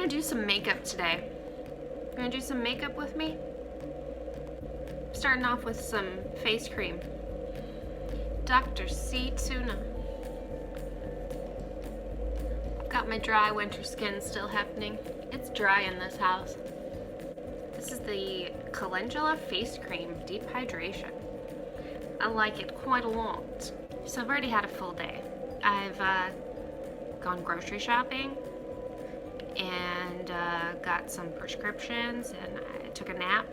gonna do some makeup today. You gonna do some makeup with me? Starting off with some face cream. Dr. C Tuna. Got my dry winter skin still happening. It's dry in this house. This is the Calendula face cream deep hydration. I like it quite a lot. So I've already had a full day. I've gone grocery shopping and got some prescriptions, and I took a nap,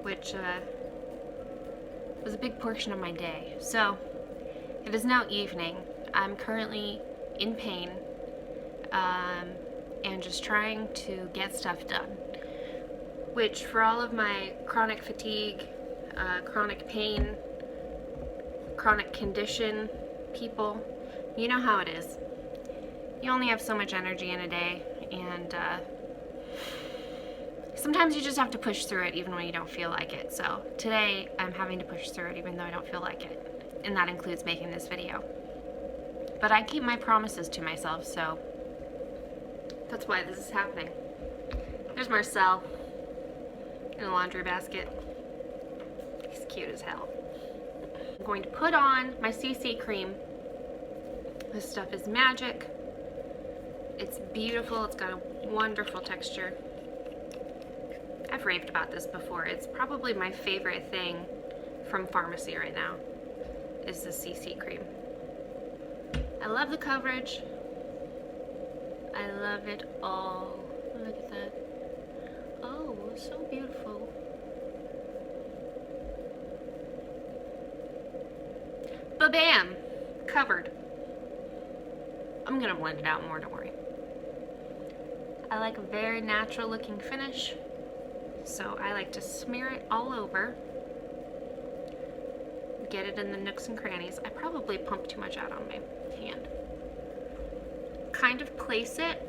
which was a big portion of my day. So it is now evening. I'm currently in pain and just trying to get stuff done, which for all of my chronic fatigue, chronic pain, chronic condition people, you know how it is. You only have so much energy in a day, and sometimes you just have to push through it even when you don't feel like it. So today I'm having to push through it even though I don't feel like it, and that includes making this video. But I keep my promises to myself, so that's why this is happening. There's Marcel in a laundry basket. He's cute as hell. I'm going to put on my CC cream. This stuff is magic. It's beautiful. It's got a wonderful texture. I've raved about this before. It's probably my favorite thing from Farmasi right now is the CC cream. I love the coverage. I love it all. Look at that. Oh, so beautiful. Ba-bam! Covered. I'm gonna blend it out more, don't worry. I like a very natural looking finish, so I like to smear it all over. Get it in the nooks and crannies. I probably pumped too much out on my hand. Kind of place it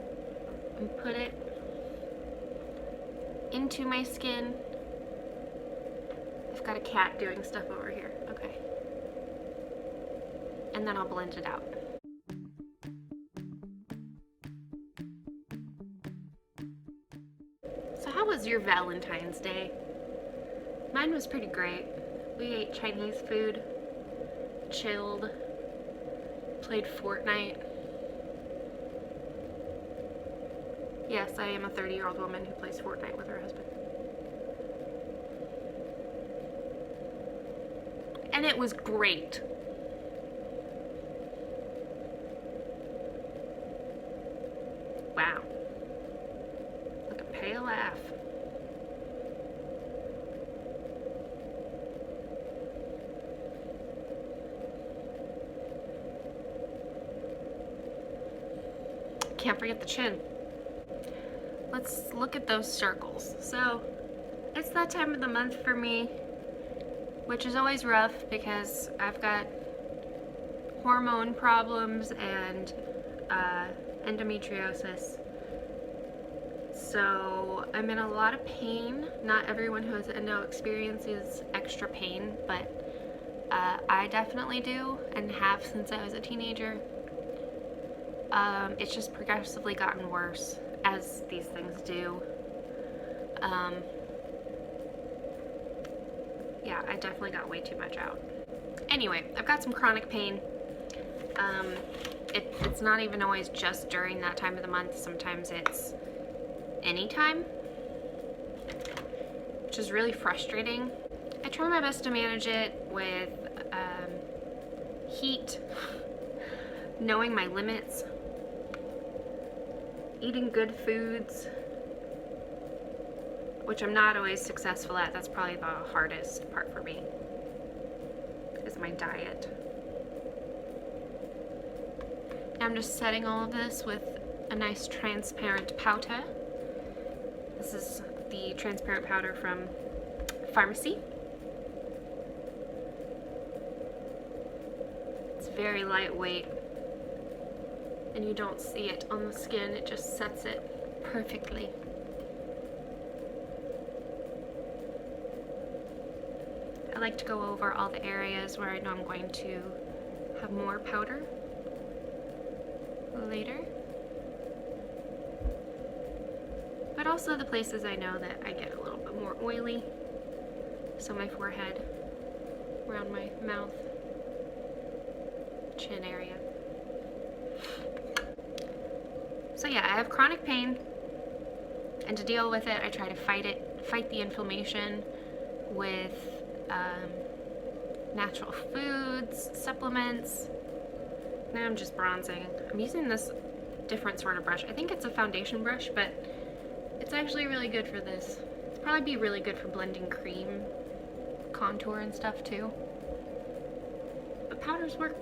and put it into my skin. I've got a cat doing stuff over here. Okay. And then I'll blend it out. So how was your Valentine's Day? Mine was pretty great. We ate Chinese food, chilled, played Fortnite. Yes, I am a 30-year-old woman who plays Fortnite with her husband. And it was great. Wow. Look at pale laugh. Can't forget the chin. Let's look at those circles. So it's that time of the month for me, which is always rough because I've got hormone problems and endometriosis. So I'm in a lot of pain. Not everyone who has endo experiences extra pain, but I definitely do and have since I was a teenager. It's just progressively gotten worse, as these things do. Yeah, I definitely got way too much out. Anyway, I've got some chronic pain. It's not even always just during that time of the month. Sometimes it's anytime, which is really frustrating. I try my best to manage it with heat, knowing my limits, eating good foods, which I'm not always successful at. That's probably the hardest part for me, is my diet. I'm just setting all of this with a nice transparent powder. This is the transparent powder from Farmasi. It's very lightweight, and you don't see it on the skin. It just sets it perfectly. I like to go over all the areas where I know I'm going to have more powder later. but also the places I know that I get a little bit more oily. So my forehead, around my mouth, chin area. So yeah, I have chronic pain, and to deal with it, I try to fight the inflammation with natural foods, supplements. Now I'm just bronzing. I'm using this different sort of brush. I think it's a foundation brush, but it's actually really good for this. It's probably be really good for blending cream, contour and stuff too. But powders work.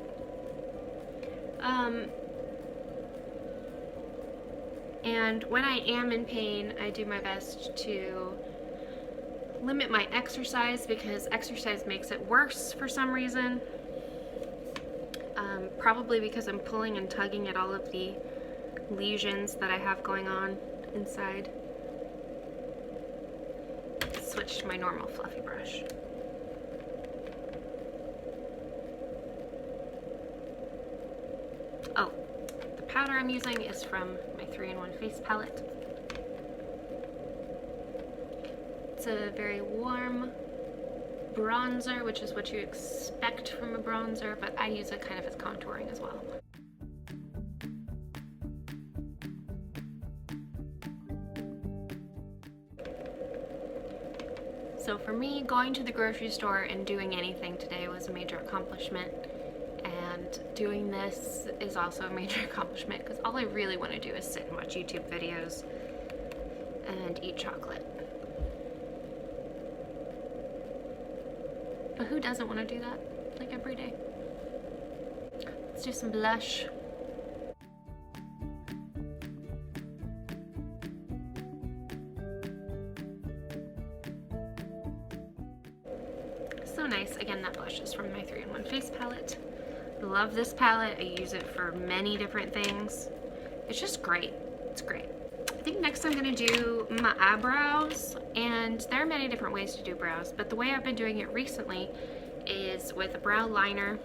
And when I am in pain, I do my best to limit my exercise because exercise makes it worse for some reason. Probably because I'm pulling and tugging at all of the lesions that I have going on inside. Switch to my normal fluffy brush. Oh, the powder I'm using is from my 3-in-1 face palette. It's a very warm bronzer, which is what you expect from a bronzer, but I use it kind of as contouring as well. So for me, going to the grocery store and doing anything today was a major accomplishment, and doing this is also a major accomplishment because all I really want to do is sit and watch YouTube videos and eat chocolate. But who doesn't want to do that, like, every day? Let's do some blush. So nice. Again, that blush is from my 3-in-1 face palette. I love this palette. I use it for many different things. It's just great. It's great. I think next I'm going to do my eyebrows, and there are many different ways to do brows, but the way I've been doing it recently is with a brow liner.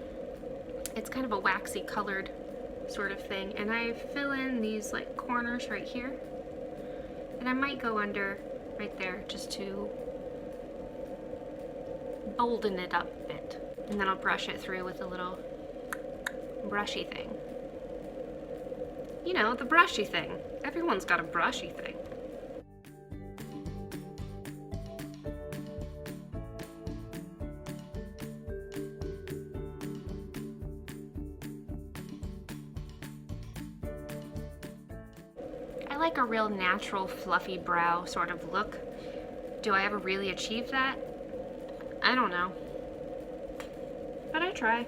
It's kind of a waxy colored sort of thing, and I fill in these like corners right here, and I might go under right there just to bolden it up a bit, and then I'll brush it through with a little brushy thing. You know, the brushy thing. Everyone's got a brushy thing. I like a real natural, fluffy brow sort of look. Do I ever really achieve that? I don't know. But I try.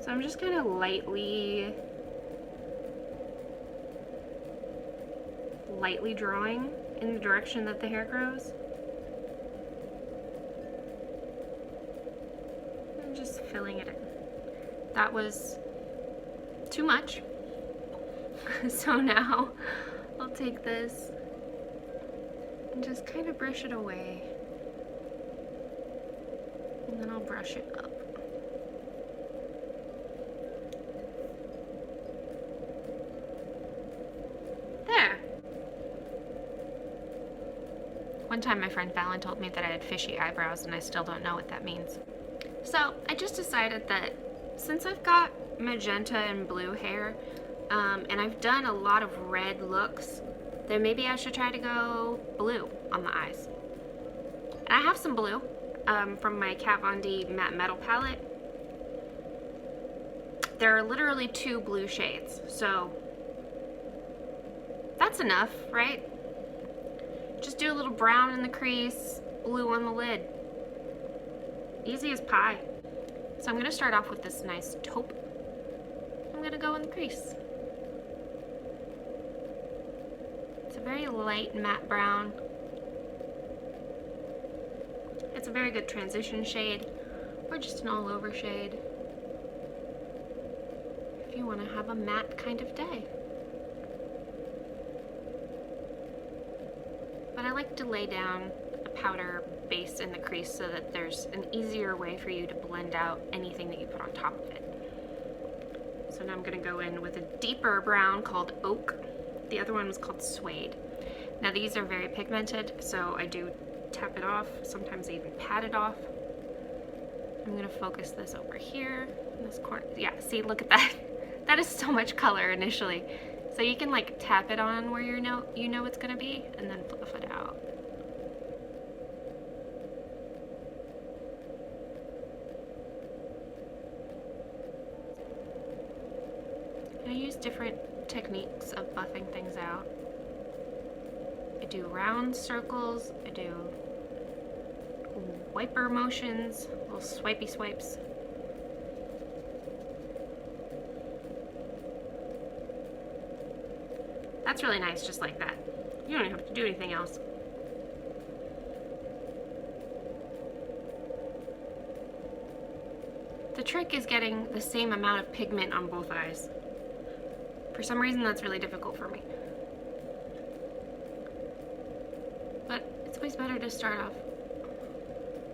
So I'm just kind of lightly drawing in the direction that the hair grows. I'm just filling it in. That was too much. So now I'll take this and just kind of brush it away. And then I'll brush it up. One time my friend Fallon told me that I had fishy eyebrows, and I still don't know what that means. So I just decided that since I've got magenta and blue hair, and I've done a lot of red looks, then maybe I should try to go blue on the eyes. And I have some blue from my Kat Von D Matte Metal palette. There are literally 2 blue shades, so that's enough, right? Just do a little brown in the crease, blue on the lid. Easy as pie. So I'm gonna start off with this nice taupe. I'm gonna go in the crease. It's a very light matte brown. It's a very good transition shade, or just an all over shade, if you wanna have a matte kind of day. But I like to lay down a powder base in the crease so that there's an easier way for you to blend out anything that you put on top of it. So So now I'm gonna go in with a deeper brown called Oak. The other one was called Suede. Now these are very pigmented, so I do tap it off. Sometimes I even pat it off. I'm gonna focus this over here in this corner. Yeah, see, look at that. That is so much color initially. So you can like tap it on where you know it's gonna be, and then fluff it out. I use different techniques of buffing things out. I do round circles, I do wiper motions, little swipey swipes. That's really nice, just like that. You don't even have to do anything else. The trick is getting the same amount of pigment on both eyes. For some reason, that's really difficult for me. But it's always better to start off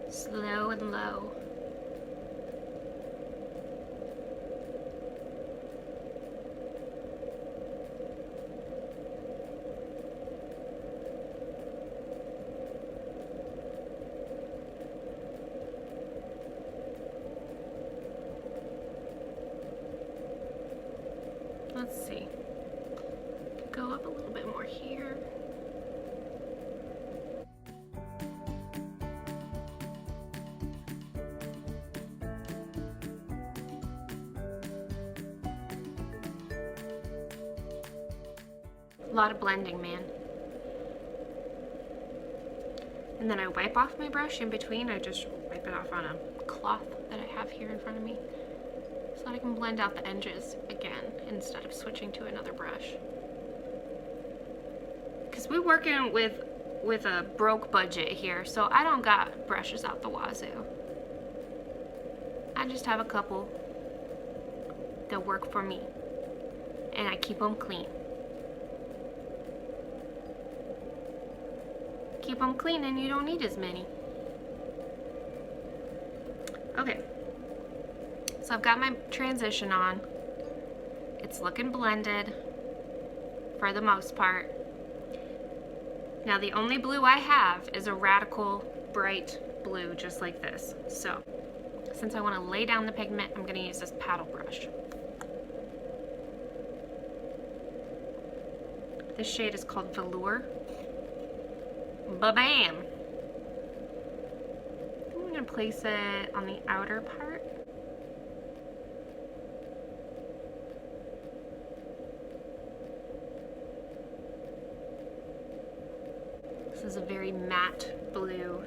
slow and low. Let's see. Go up a little bit more here. A lot of blending, man. And then I wipe off my brush in between. I just wipe it off on a cloth that I have here in front of me, so that I can blend out the edges again instead of switching to another brush. Because we're working with a broke budget here, so I don't got brushes out the wazoo. I just have a couple that work for me, and I keep them clean. Keep them clean and you don't need as many. Okay. So I've got my transition on. It's looking blended for the most part. Now the only blue I have is a radical bright blue, just like this. So since I want to lay down the pigment, I'm going to use this paddle brush. This shade is called Velour. Ba-bam! I'm going to place it on the outer part. This is a very matte blue.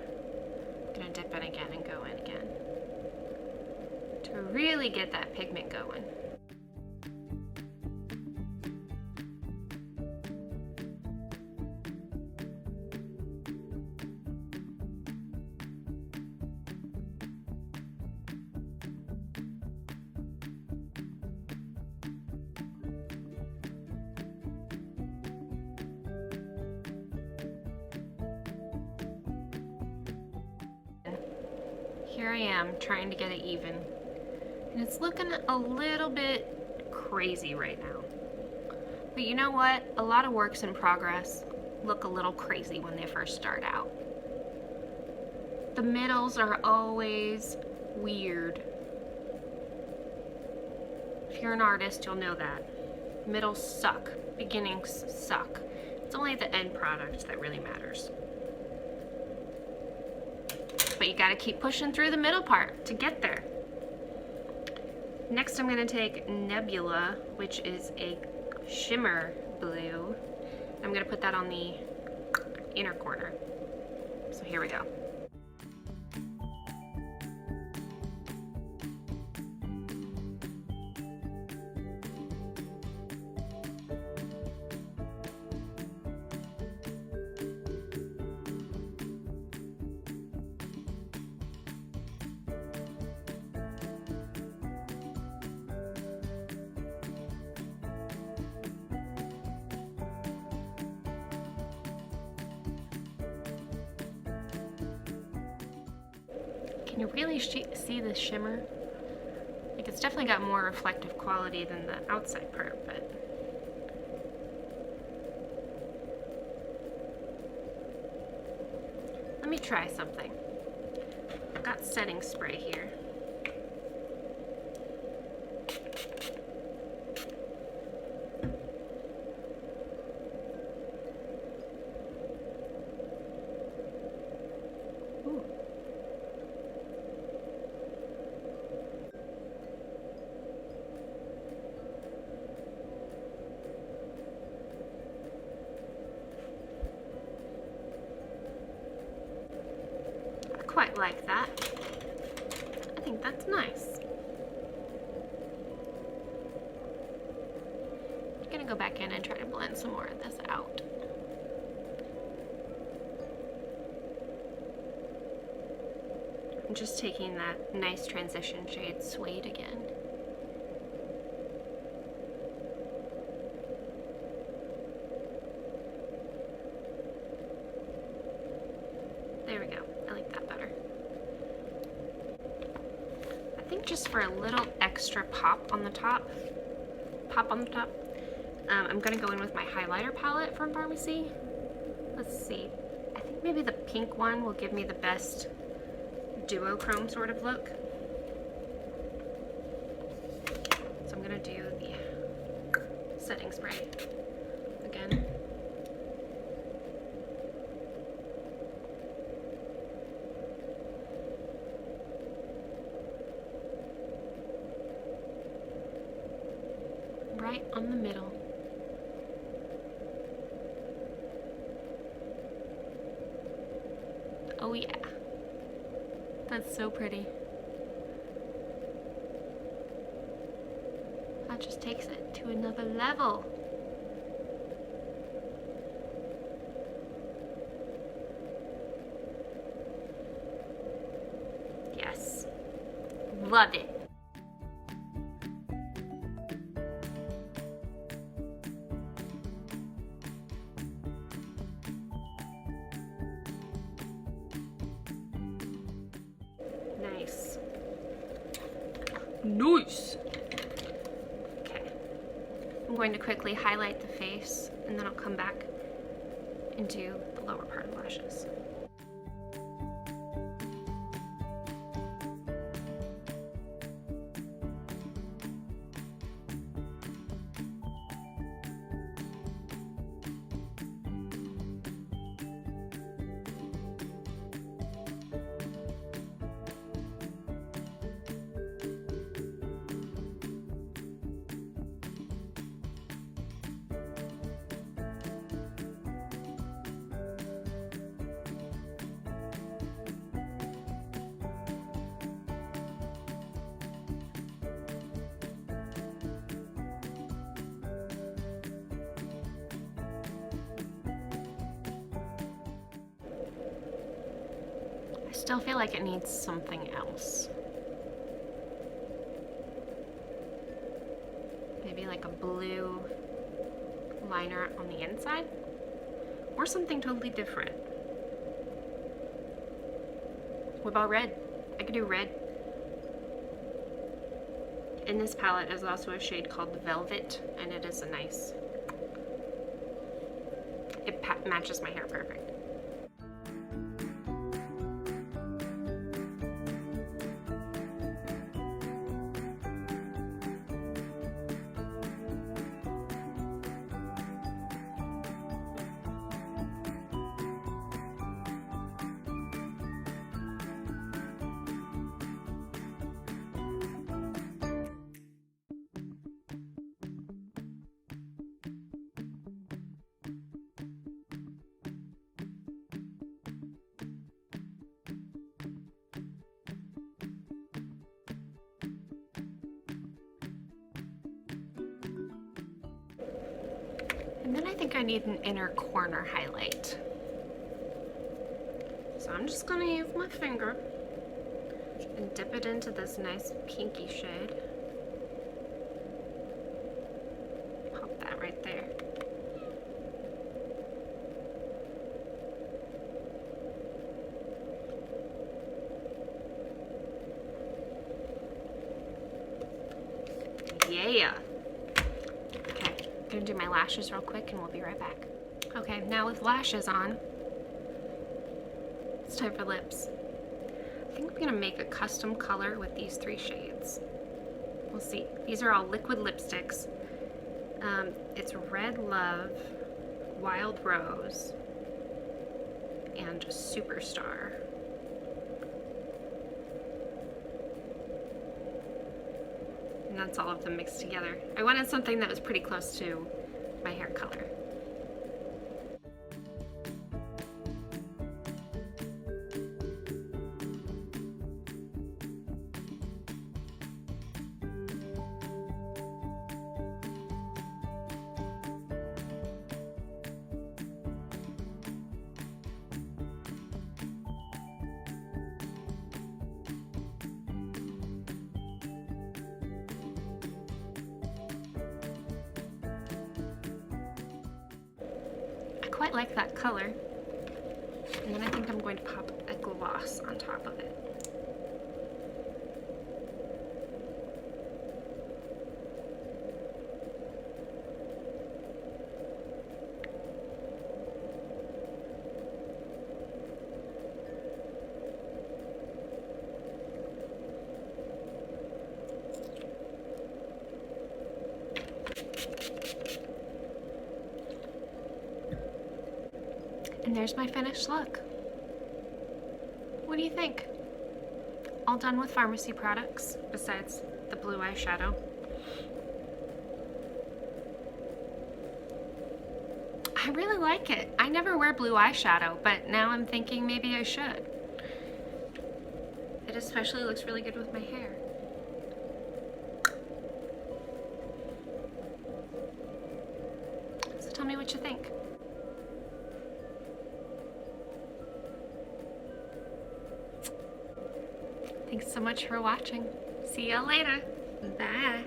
I'm going to dip in again and go in again to really get that pigment going. Here I am trying to get it even, and it's looking a little bit crazy right now. But you know what? A lot of works in progress look a little crazy when they first start out. The middles are always weird. If you're an artist, you'll know that. Middles suck. Beginnings suck. It's only the end product that really matters. But you gotta keep pushing through the middle part to get there. Next I'm gonna take Nebula, which is a shimmer blue. I'm gonna put that on the inner corner. So here we go. Can you really see the shimmer? Like, it's It's definitely got more reflective quality than the outside part, but let me try something. I've got setting spray here. Ooh. I quite like that. I think that's nice. I'm gonna go back in and try to blend some more of this out. I'm just taking that nice transition shade Suede again. There we go. I like that better. I think just for a little extra pop on the top, I'm gonna go in with my highlighter palette from Farmasi. Let's see. I think maybe the pink one will give me the best duochrome sort of look. So I'm gonna do the setting spray again. Right on the middle. Oh yeah. That's so pretty. That just takes it to another level. Yes. Love it. Nice. Nice! Okay. I'm going to quickly highlight the face and then I'll come back and do the lower part of lashes. I still feel like it needs something else. Maybe like a blue liner on the inside, or something totally different. What about red? I could do red. In this palette is also a shade called Velvet, and it is a nice, it matches my hair perfect. And then I think I need an inner corner highlight. So I'm just gonna use my finger and dip it into this nice pinky shade. Pop that right there. Yeah. Okay, I'm gonna do my lashes real quick and we'll be right back. Okay, now with lashes on, it's time for lips. I think I'm gonna make a custom color with these 3 shades. We'll see. These are all liquid lipsticks. It's Red Love, Wild Rose, and Superstar. And that's all of them mixed together. I wanted something that was pretty close to my hair color. I quite like that color. And then I think I'm going to pop a gloss on top of it. And there's my finished look. What do you think? All done with Farmasi products, besides the blue eyeshadow. I really like it. I never wear blue eyeshadow, but now I'm thinking maybe I should. It especially looks really good with my hair. So tell me what you think. Thanks so much for watching. See y'all later. Bye.